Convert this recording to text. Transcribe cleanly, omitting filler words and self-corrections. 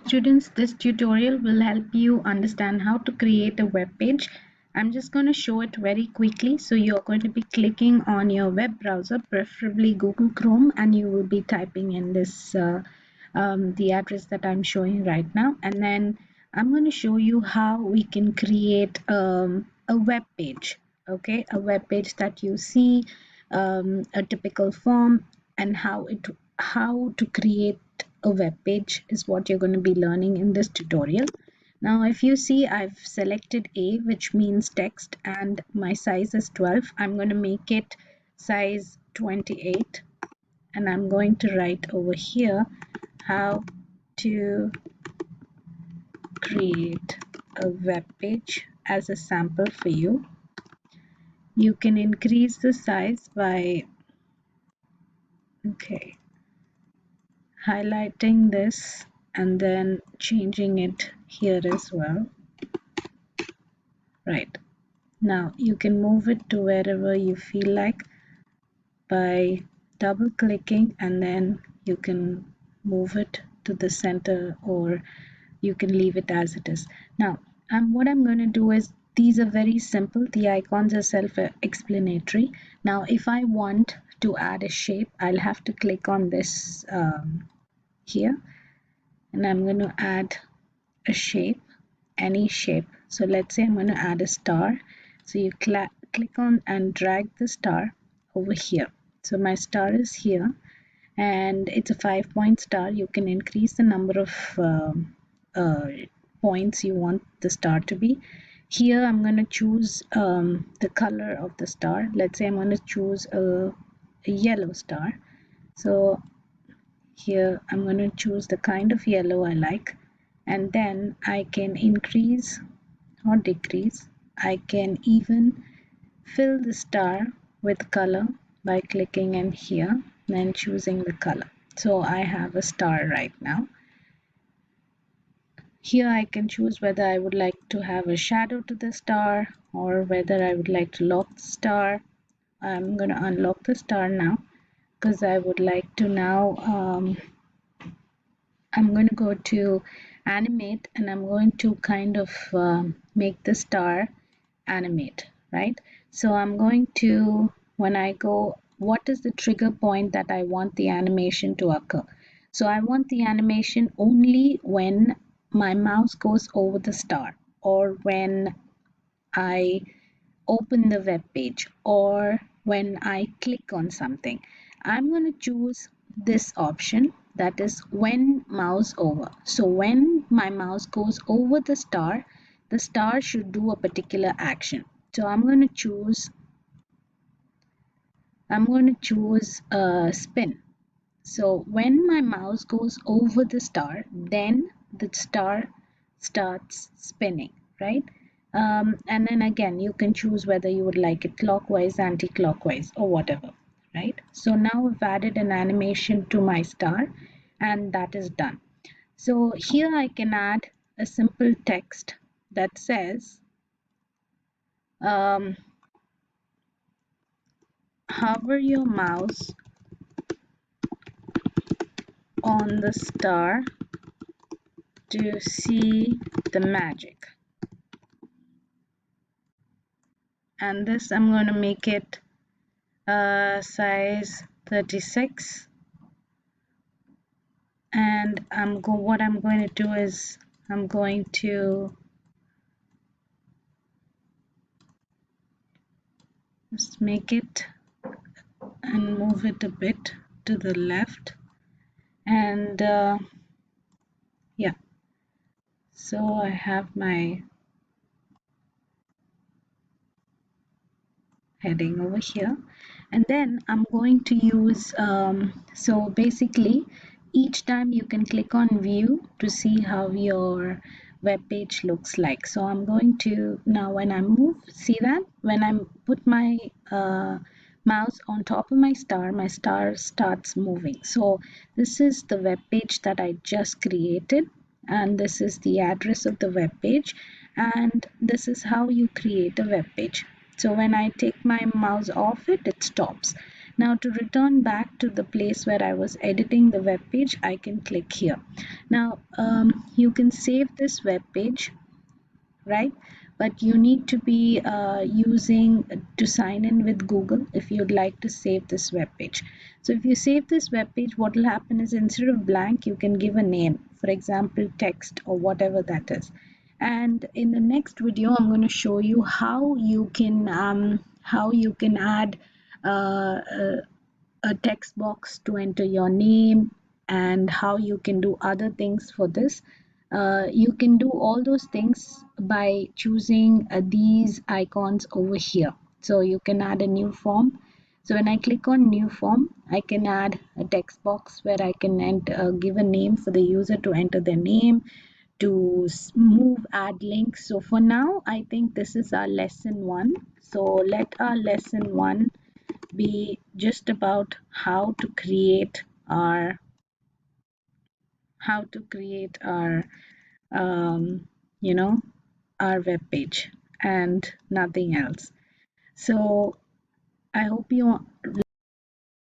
students, this tutorial will help you understand how to create a web page. I'm just going to show it very quickly. So you're going to be clicking on your web browser, preferably Google Chrome, and you will be typing in this the address that I'm showing right now. And then I'm going to show you how we can create a web page. Okay, a web page that you see, a typical form, and how to create a web page is what you're going to be learning in this tutorial. Now if you see, I've selected A, which means text, and my size is 12. I'm going to make it size 28, and I'm going to write over here how to create a web page as a sample for you. You can increase the size by highlighting this and then changing it here as well. Right, now you can move it to wherever you feel like by double clicking, and then you can move it to the center, or you can leave it as it is. Now what I'm going to do is, these are very simple, the icons are self-explanatory. Now if I want to add a shape, I'll have to click on this here, and I'm going to add a shape, any shape. So let's say I'm going to add a star. So you click on and drag the star over here. So my star is here, and it's a 5-point star. You can increase the number of points you want the star to be. Here I'm going to choose the color of the star. Let's say I'm going to choose a yellow star. So here I'm going to choose the kind of yellow I like, and then I can increase or decrease. I can even fill the star with color by clicking in here and choosing the color. So I have a star right now. Here I can choose whether I would like to have a shadow to the star, or whether I would like to lock the star. I'm going to unlock the star now, because I would like to now I'm going to go to animate, and I'm going to kind of make the star animate, right? So I'm going to, when I go, what is the trigger point that I want the animation to occur? So I want the animation only when my mouse goes over the star, or when I open the web page, or when I click on something. I'm going to choose this option, that is when mouse over. So when my mouse goes over the star should do a particular action. So I'm going to choose spin. So when my mouse goes over the star, then the star starts spinning, right? And then again, you can choose whether you would like it clockwise, anti-clockwise, or whatever, right? So now I've added an animation to my star, and that is done. So here I can add a simple text that says hover your mouse on the star to see the magic. And this I'm going to make it size 36, and what I'm going to do is I'm going to just make it and move it a bit to the left, and yeah, so I have my heading over here, and then I'm going to use so basically each time you can click on view to see how your web page looks like. So I'm going to, now when I move, see that when I put my mouse on top of my star starts moving. So this is the web page that I just created, and this is the address of the web page, and this is how you create a web page. So when I take my mouse off it, it stops. Now to return back to the place where I was editing the web page, I can click here. Now you can save this web page, right? But you need to be using to sign in with Google if you'd like to save this web page. So if you save this web page, what will happen is instead of blank, you can give a name, for example, text or whatever that is. And in the next video, I'm going to show you how you can add a text box to enter your name and how you can do other things for this. You can do all those things by choosing these icons over here. So you can add a new form. So when I click on new form, I can add a text box where I can give a name for the user to enter their name, to move, add links. So for now, I think this is our lesson 1. So let our lesson 1 be just about how to create our um, you know our web page and nothing else. So I hope you